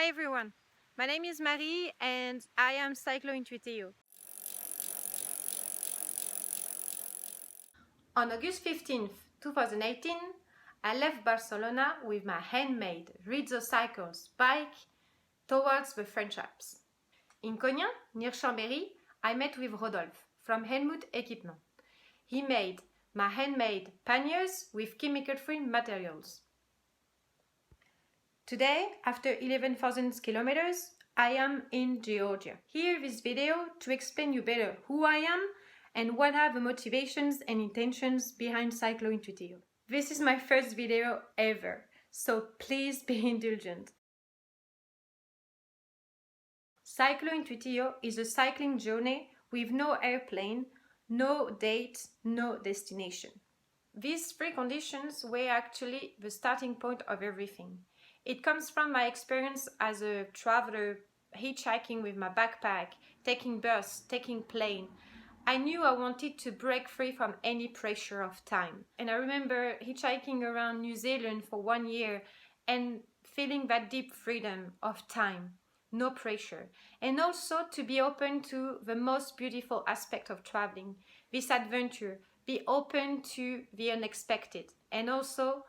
Hi everyone, my name is Marie and I am Cyclointuitio. On August 15th, 2018, I left Barcelona with my handmade Rizzo Cycles bike towards the French Alps. In Cognac, near Chambéry, I met with Rodolphe from Helmut Equipment. He made my handmade panniers with chemical-free materials. Today, after 11,000 kilometers, I am in Georgia. Here this video to explain you better who I am and what are the motivations and intentions behind Cyclointuitio. This is my first video ever, so please be indulgent. Cyclointuitio is a cycling journey with no airplane, no date, no destination. These three conditions were actually the starting point of everything. It comes from my experience as a traveler, hitchhiking with my backpack, taking bus, taking plane. I knew I wanted to break free from any pressure of time. And I remember hitchhiking around New Zealand for 1 year and feeling that deep freedom of time, no pressure. And also to be open to the most beautiful aspect of traveling, this adventure, be open to the unexpected. And also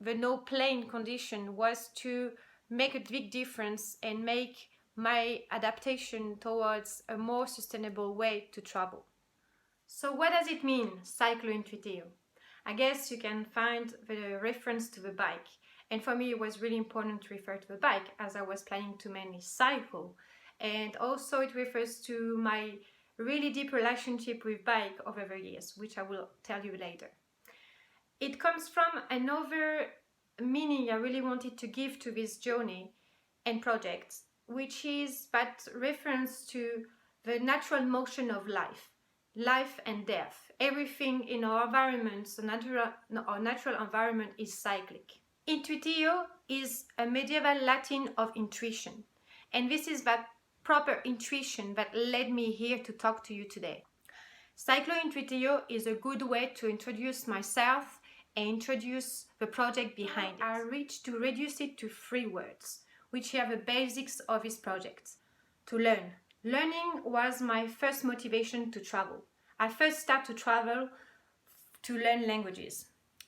the no plane condition was to make a big difference and make my adaptation towards a more sustainable way to travel. So what does it mean, Cyclointuitio? I guess you can find the reference to the bike. And for me, it was really important to refer to the bike as I was planning to mainly cycle. And also it refers to my really deep relationship with bike over the years, which I will tell you later. It comes from another meaning I really wanted to give to this journey and project, which is that reference to the natural motion of life and death. Everything in our environment, our natural environment, is cyclic. Intuitio is a medieval Latin of intuition, and this is that proper intuition that led me here to talk to you today. Cyclointuitio is a good way to introduce myself and introduce the project behind it. I reached to reduce it to 3 words, which are the basics of this project. To learn. Learning was my first motivation to travel. I first started to travel to learn languages,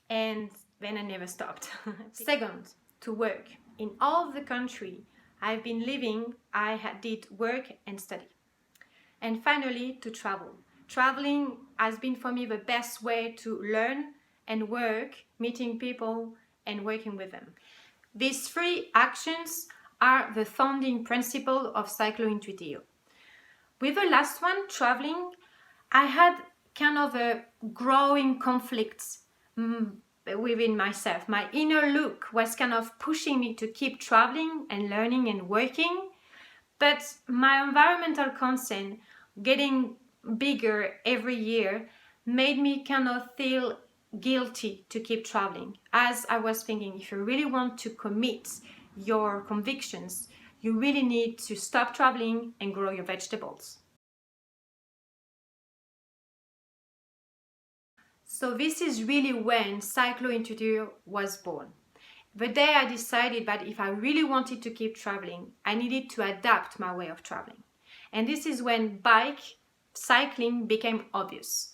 and then I never stopped. Second, to work. In all the country I've been living, I did work and study. And finally, to travel. Traveling has been for me the best way to learn and work, meeting people and working with them. These 3 actions are the founding principle of Cyclointuitio. With the last one, traveling, I had kind of a growing conflict within myself. My inner look was kind of pushing me to keep traveling and learning and working, but my environmental concern getting bigger every year made me kind of feel guilty to keep traveling, as I was thinking, if you really want to commit your convictions, you really need to stop traveling and grow your vegetables. So this is really when Cyclointuitio was born. The day I decided that if I really wanted to keep traveling, I needed to adapt my way of traveling. And this is when cycling became obvious.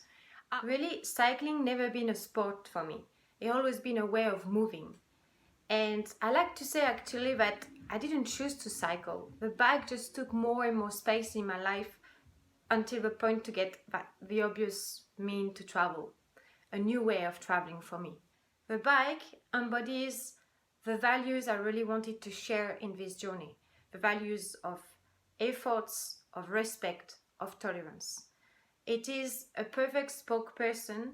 Really, cycling never been a sport for me. It always been a way of moving. And I like to say actually that I didn't choose to cycle. The bike just took more and more space in my life until the point to get the obvious mean to travel. A new way of traveling for me. The bike embodies the values I really wanted to share in this journey. The values of efforts, of respect, of tolerance. It is a perfect spokesperson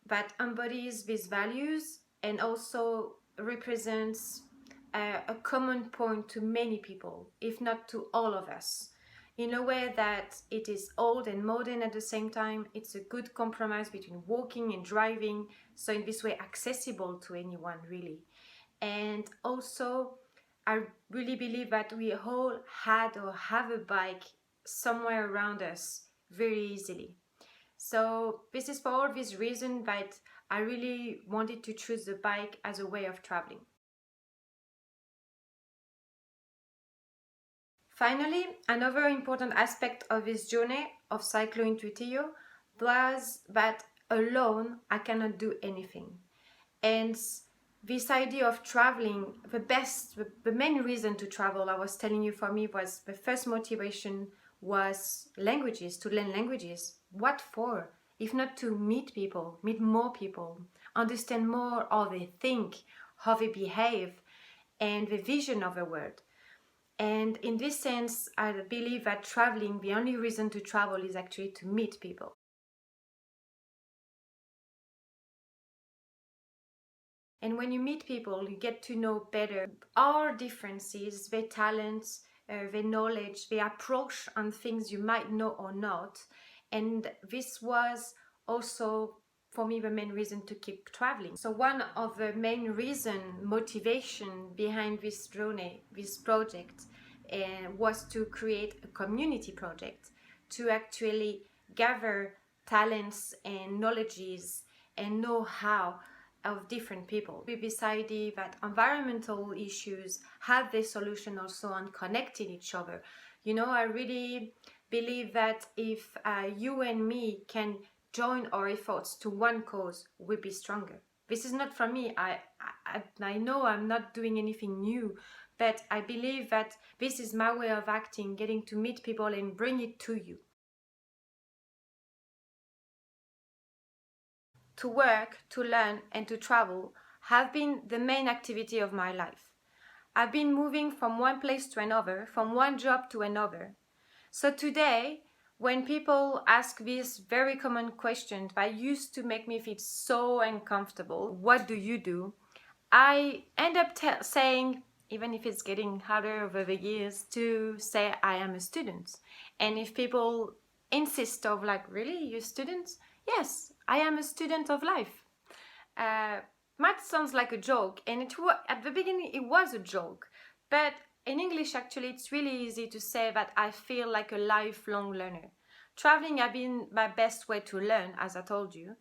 that embodies these values and also represents a common point to many people, if not to all of us, in a way that it is old and modern at the same time. It's a good compromise between walking and driving, so in this way accessible to anyone really. And also I really believe that we all had or have a bike somewhere around us very easily. So this is for all these reasons that I really wanted to choose the bike as a way of traveling. Finally, another important aspect of this journey of Cyclointuitio was that alone I cannot do anything. And this idea of traveling, the main reason to travel, I was telling you, for me, was the first motivation was languages, to learn languages. What for? If not to meet people, meet more people, understand more how they think, how they behave, and the vision of the world. And in this sense, I believe that traveling, the only reason to travel is actually to meet people. And when you meet people, you get to know better our differences, their talents, their knowledge, their approach on things you might know or not. And this was also, for me, the main reason to keep traveling. So one of the main motivation behind this journey, this project, was to create a community project, to actually gather talents and knowledges and know-how of different people. We decided that environmental issues have their solution also on connecting each other. You know, I really believe that if you and me can join our efforts to one cause, we'll be stronger. This is not from me. I know I'm not doing anything new, but I believe that this is my way of acting, getting to meet people and bring it to you. To work, to learn, and to travel have been the main activity of my life. I've been moving from one place to another, from one job to another. So today, when people ask this very common question that used to make me feel so uncomfortable, what do you do? I end up saying, even if it's getting harder over the years, to say I am a student. And if people insist of like, really, you students? Yes, I am a student of life. Might sounds like a joke, and at the beginning it was a joke, but in English actually it's really easy to say that I feel like a lifelong learner. Traveling has been my best way to learn, as I told you,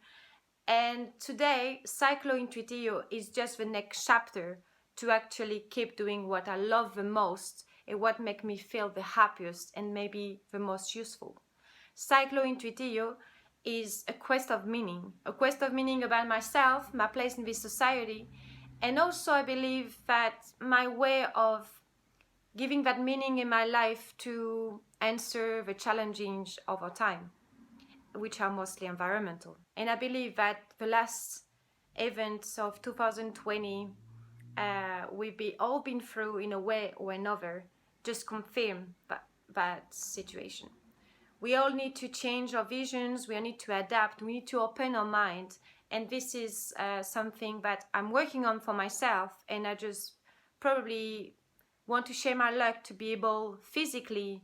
and today Cyclointuitio is just the next chapter to actually keep doing what I love the most and what makes me feel the happiest and maybe the most useful. Cyclointuitio is a quest of meaning about myself, my place in this society, and also I believe that my way of giving that meaning in my life to answer the challenges of our time, which are mostly environmental. And I believe that the last events of 2020 we've all been through in a way or another just confirm that situation. We all need to change our visions, we need to adapt, we need to open our mind. And this is something that I'm working on for myself, and I just probably want to share my luck to be able physically,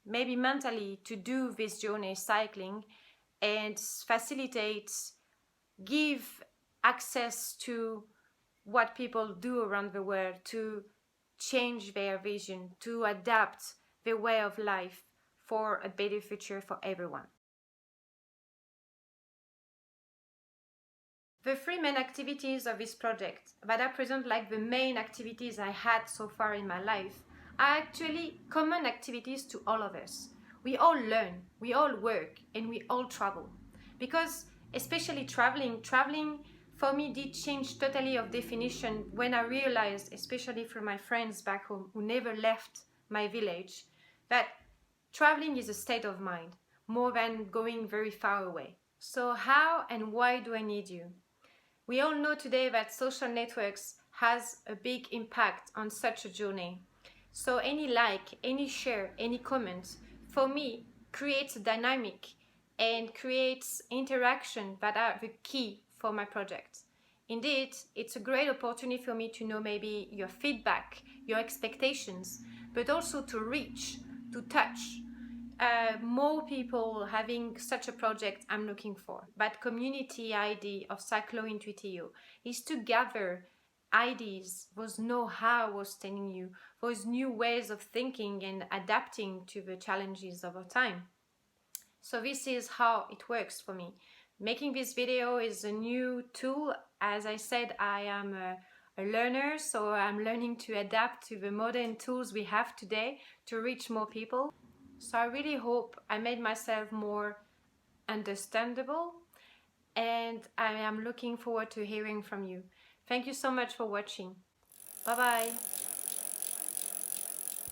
maybe mentally, to do this journey cycling and facilitate, give access to what people do around the world, to change their vision, to adapt their way of life for a better future for everyone. The three main activities of this project that I present like the main activities I had so far in my life are actually common activities to all of us. We all learn, we all work, and we all travel. Because especially traveling for me did change totally of definition when I realized, especially from my friends back home who never left my village, that traveling is a state of mind more than going very far away. So how and why do I need you? We all know today that social networks has a big impact on such a journey. So any like, any share, any comment, for me, creates a dynamic and creates interaction that are the key for my project. Indeed, it's a great opportunity for me to know maybe your feedback, your expectations, but also to reach, to touch more people having such a project I'm looking for. That community idea of Cyclointuitio is to gather ideas, those know-how I was telling you, those new ways of thinking and adapting to the challenges of our time. So this is how it works for me. Making this video is a new tool. As I said, I am a learner, so I'm learning to adapt to the modern tools we have today to reach more people. So I really hope I made myself more understandable, and I am looking forward to hearing from you. Thank you so much for watching. Bye bye.